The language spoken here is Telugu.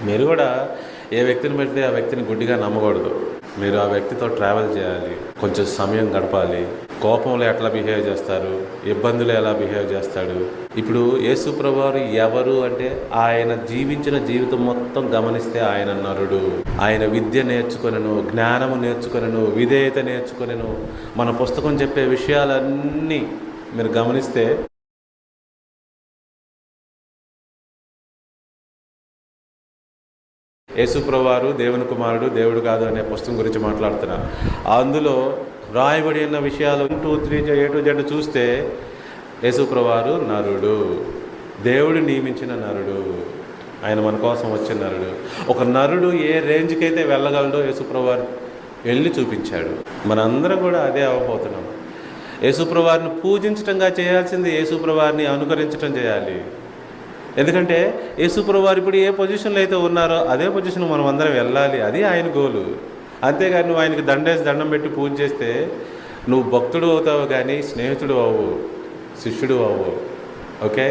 మీరు కూడా ఏ వ్యక్తిని పెడితే ఆ వ్యక్తిని గుడ్డిగా నమ్మకూడదు. మీరు ఆ వ్యక్తితో ట్రావెల్ చేయాలి, కొంచెం సమయం గడపాలి. కోపంలో ఎట్లా బిహేవ్ చేస్తారు, ఇబ్బందులు ఎలా బిహేవ్ చేస్తాడు. ఇప్పుడు యేసు ప్రభువారు ఎవరు అంటే, ఆయన జీవించిన జీవితం మొత్తం గమనిస్తే ఆయన నరుడు. ఆయన విద్య నేర్చుకొనెను, జ్ఞానము నేర్చుకొనెను, విధేయత నేర్చుకొనెను. మన పుస్తకం చెప్పే విషయాలన్నీ మీరు గమనిస్తే యేసుప్రభువారు దేవుని కుమారుడు, దేవుడు కాదు అనే పుస్తకం గురించి మాట్లాడుతున్నారు. అందులో రాయబడి ఉన్న విషయాలు 1, 2, 3 A to Z చూస్తే యేసుప్రభువారు నరుడు, దేవుడు నియమించిన నరుడు, ఆయన మన కోసం వచ్చిన నరుడు. ఒక నరుడు ఏ రేంజ్కి అయితే వెళ్ళగలడో యేసుప్రభువారు వెళ్ళి చూపించాడు. మనందరం కూడా అదే అవ్వబోతున్నాం. యేసుప్రభువారిని పూజించటంగా చేయాల్సింది యేసుప్రభువారిని అనుకరించటం చేయాలి. ఎందుకంటే యేసుప్రభువారు ఇప్పుడు ఏ పొజిషన్లో అయితే ఉన్నారో అదే పొజిషన్ మనం అందరం వెళ్ళాలి. అది ఆయన గోలు. అంతేగాని నువ్వు ఆయనకి దండం పెట్టి పూజ చేస్తే నువ్వు భక్తుడు అవుతావు కానీ స్నేహితుడు అవ్వు, శిష్యుడు అవ్వు. ఓకే.